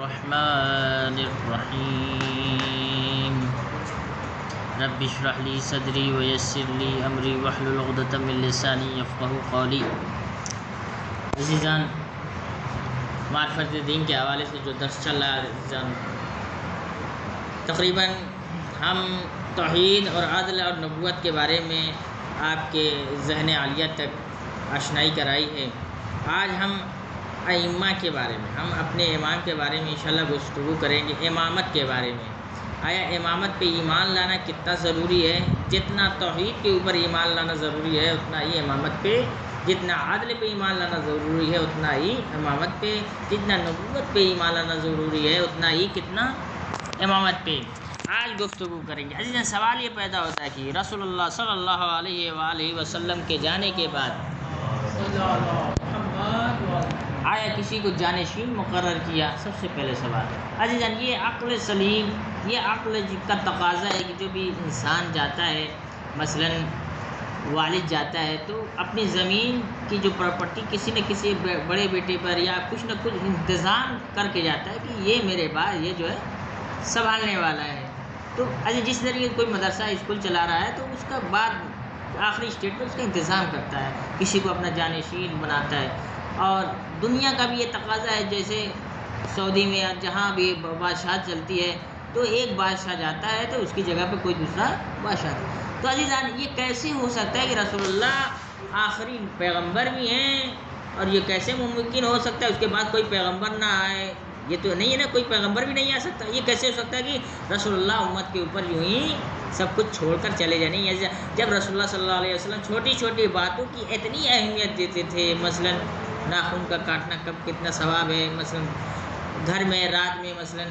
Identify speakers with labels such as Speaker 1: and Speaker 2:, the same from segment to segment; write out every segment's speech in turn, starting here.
Speaker 1: الرحمن الرحیم رب اشرح لی صدری ویسر لی امری واحلل عقدۃ من لسانی یفقهوا قولی۔ عزیزان، معرفت دین کے حوالے سے جو درس چل رہا ہے عزیزان، تقریباً ہم توحید اور عدل اور نبوت کے بارے میں آپ کے ذہن عالیہ تک آشنائی کرائی ہے۔ آج ہم ائمہ کے بارے میں، ہم اپنے امام کے بارے میں انشاءاللہ گفتگو کریں گے، امامت کے بارے میں۔ آیا امامت پہ ایمان لانا کتنا ضروری ہے؟ جتنا توحید کے اوپر ایمان لانا ضروری ہے اتنا ہی امامت پہ، جتنا عدل پہ ایمان لانا ضروری ہے اتنا ہی امامت پہ، جتنا نبوت پہ ایمان لانا ضروری ہے اتنا ہی کتنا امامت پہ۔ آج گفتگو کریں گے عزیزاً۔ سوال یہ پیدا ہوتا ہے کہ رسول اللہ صلی اللہ علیہ وآلہ وسلم کے جانے کے بعد آیا کسی کو جانشین مقرر کیا؟ سب سے پہلے سوال عزیزاً، یہ عقل سلیم، یہ عقل کا تقاضا ہے کہ جو بھی انسان جاتا ہے، مثلاً والد جاتا ہے تو اپنی زمین کی جو پراپرٹی کسی نہ کسی بڑے بیٹے پر یا کچھ نہ کچھ انتظام کر کے جاتا ہے کہ یہ میرے بعد یہ جو ہے سنبھالنے والا ہے۔ تو اچھا، جس طریقے سے کوئی مدرسہ اسکول چلا رہا ہے تو اس کا بعد آخری اسٹیج پر اس کا انتظام کرتا ہے، کسی کو اپنا جانشین بناتا ہے۔ اور دنیا کا بھی یہ تقاضا ہے، جیسے سعودی میں جہاں بھی بادشاہت چلتی ہے تو ایک بادشاہ جاتا ہے تو اس کی جگہ پہ کوئی دوسرا بادشاہ۔ تو عزیزان، یہ کیسے ہو سکتا ہے کہ رسول اللہ آخری پیغمبر بھی ہیں، اور یہ کیسے ممکن ہو سکتا ہے اس کے بعد کوئی پیغمبر نہ آئے؟ یہ تو نہیں ہے نا، کوئی پیغمبر بھی نہیں آ سکتا۔ یہ کیسے ہو سکتا ہے کہ رسول اللہ امت کے اوپر یوں ہی سب کچھ چھوڑ کر چلے جائیں؟ جب رسول اللہ صلی اللہ علیہ وسلم چھوٹی چھوٹی باتوں کی اتنی اہمیت دیتے تھے، مثلاً ناخن کا کاٹنا کب کتنا ثواب ہے، مثلاً گھر میں رات میں مثلاً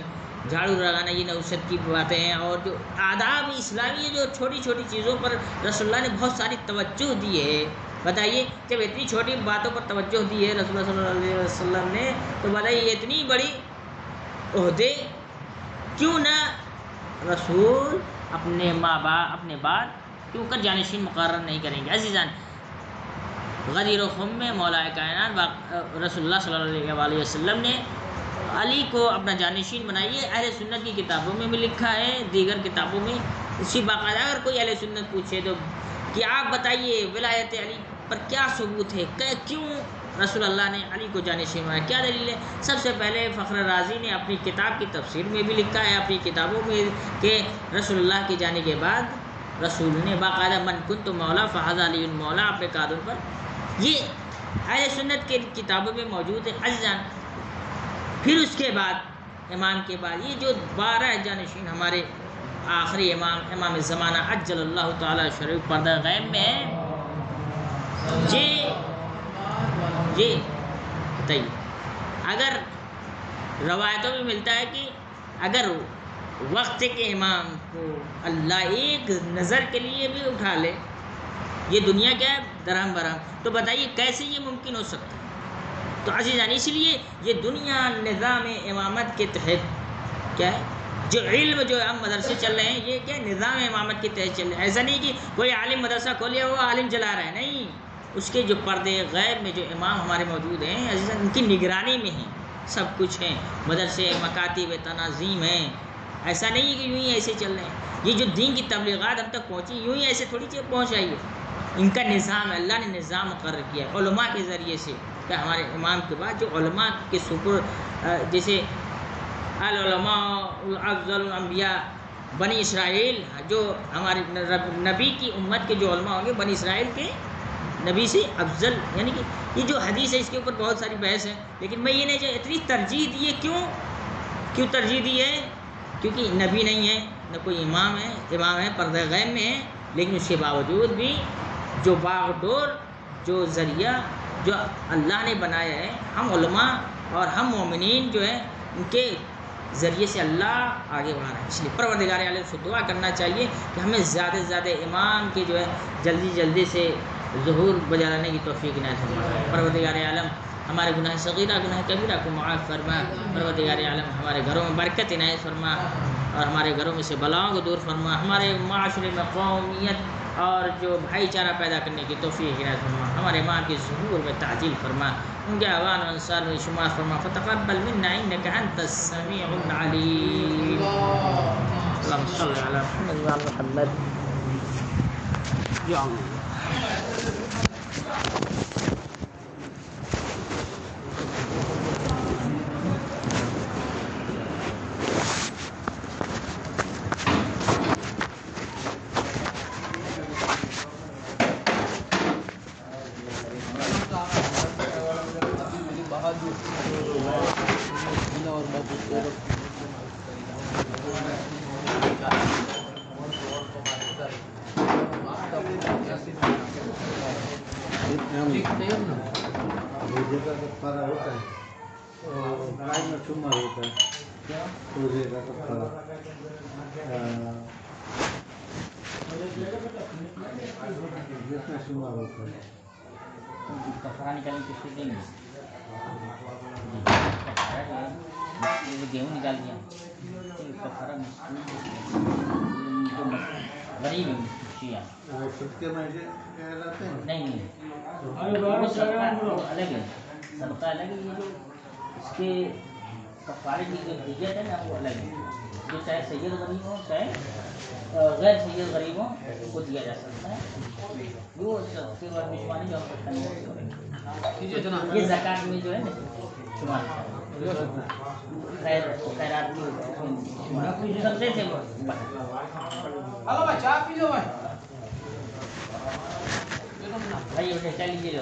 Speaker 1: جھاڑو لگانا، یہ نوست کی باتیں ہیں، اور جو آداب اسلامی جو چھوٹی چھوٹی چیزوں پر رسول اللہ نے بہت ساری توجہ دی ہے۔ بتائیے، جب اتنی چھوٹی باتوں پر توجہ دی ہے رسول اللہ صلی اللہ علیہ وسلم نے، تو بتائیے اتنی بڑی عہدے کیوں نہ رسول اپنے اپنے بعد کیوں کر جانشین مقرر نہیں کریں گے؟ عزیزان، غدیر و خم میں مولا کائنات رسول اللہ صلی اللہ علیہ وسلم نے علی کو اپنا جانشین بنائیے۔ اہل سنت کی کتابوں میں بھی لکھا ہے، دیگر کتابوں میں اسی باقاعدہ اگر کوئی اہل سنت پوچھے تو کہ آپ بتائیے ولایت علی پر کیا ثبوت ہے، کیوں رسول اللہ نے علی کو جانشین بنایا، کیا دلیل ہے؟ سب سے پہلے فخر رازی نے اپنی کتاب کی تفسیر میں بھی لکھا ہے، اپنی کتابوں میں، کہ رسول اللہ کے جانے کے بعد رسول نے باقاعدہ من کنت مولا فہذا علی مولا اپنے قادم پر، یہ اہل سنت کے کتابوں میں موجود ہے عزیزان۔ پھر اس کے بعد امام کے بعد یہ جو 12 جانشین ہمارے آخری امام زمانہ عجل اللہ تعالی شریف پردہ غیب میں ہے، یہ بتائیے، اگر روایتوں میں ملتا ہے کہ اگر وقت کے امام کو اللہ ایک نظر کے لیے بھی اٹھا لے، یہ دنیا کیا ہے درہم برہم، تو بتائیے کیسے یہ ممکن ہو سکتا ہے؟ تو عزیزان، اس لیے یہ دنیا نظام امامت کے تحت کیا ہے، جو علم جو ہم مدرسے چل رہے ہیں یہ کیا نظام امامت کے تحت چل رہے ہیں۔ ایسا نہیں کہ کوئی عالم مدرسہ کھولے وہ عالم جلا رہا ہے، نہیں، اس کے جو پردے غیب میں جو امام ہمارے موجود ہیں عزیزان، ان کی نگرانی میں ہیں، سب کچھ ہیں، مدرسے مکاتب تناظیم ہیں۔ ایسا نہیں کہ یوں ہی ایسے چل رہے ہیں۔ یہ جو دین کی تبلیغات ہم تک پہنچی یوں ہی ایسے تھوڑی چیز پہنچ آئی ہے، ان کا نظام ہے، اللہ نے نظام مقرر کیا ہے علماء کے ذریعے سے۔ کہ ہمارے امام کے بعد جو علماء کے سپر، جیسے العلماء افضل الانبیاء بنی اسرائیل، جو ہمارے نبی کی امت کے جو علماء ہوں گے بنی اسرائیل کے نبی سے افضل، یعنی کہ یہ جو حدیث ہے اس کے اوپر بہت ساری بحث ہے، لیکن میں یہ نہیں جو اتنی ترجیح دی ہے، کیوں ترجیح دی ہے؟ کیونکہ نبی نہیں ہے، نہ کوئی امام ہے پردہ غیب میں ہے، لیکن اس کے باوجود بھی جو باغڈور، جو ذریعہ جو اللہ نے بنایا ہے، ہم علماء اور ہم مومنین جو ہے ان کے ذریعے سے اللہ آگے بڑھا رہا ہے۔ اس لیے پروردگار عالم سے دعا کرنا چاہیے کہ ہمیں زیادہ سے زیادہ امام کے جو ہے جلدی سے ظہور بجانے کی توفیق عنایت فرمائے۔ پروردگار عالم ہمارے گناہ صغیرہ گناہ کبیرہ کو معاف فرما۔ پروردگار عالم ہمارے گھروں میں برکت عنایت فرما، اور ہمارے گھروں میں سے بلاؤں کو دور فرما، ہمارے معاشرے میں قومیت اور جو بھائی چارہ پیدا کرنے کی توفیق عنایت فرما، ہمارے امام کے ظہور میں تعجیل فرما، ان کے اعوان و انصار میں شمار فرما، فتقبل منا انک انت السمیع العلیم۔ اللہم صلی علی محمد وعلی محمد۔ یا اللہ۔
Speaker 2: روزے کا کفارہ ہوتا ہے اور گائے میں شمار ہوتا ہے روزے کا کفارہ جس میں شمار ہوتا ہے
Speaker 1: کفارہ نکالنے کی کوشش دیں گے، گیہوں نکال دیا کفارہ غریب شیعہ
Speaker 2: وہ صدقے میں کہلاتے ہیں؟
Speaker 1: نہیں وہ صدقہ الگ ہے، صدقہ الگ ہے، یہ جو اس کے کفارے کی جو دیت ہے نا وہ الگ ہے، جو چاہے سید غریب ہو چاہے غیر سید غریب ہو ان کو دیا جا سکتا ہے، وہ صدقے اور مشوانی جو ہم پڑھتے ہیں یہ زکوٰۃ میں جو ہے نا شمار خیرات کی سبزے سے بھائی اٹھے چل لیجیے جو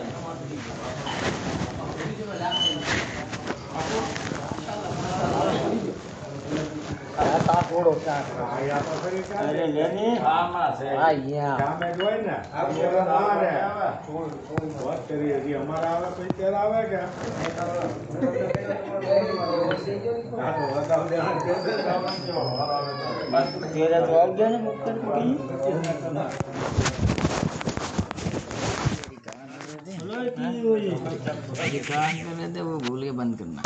Speaker 1: وہ بھول کے بند کرنا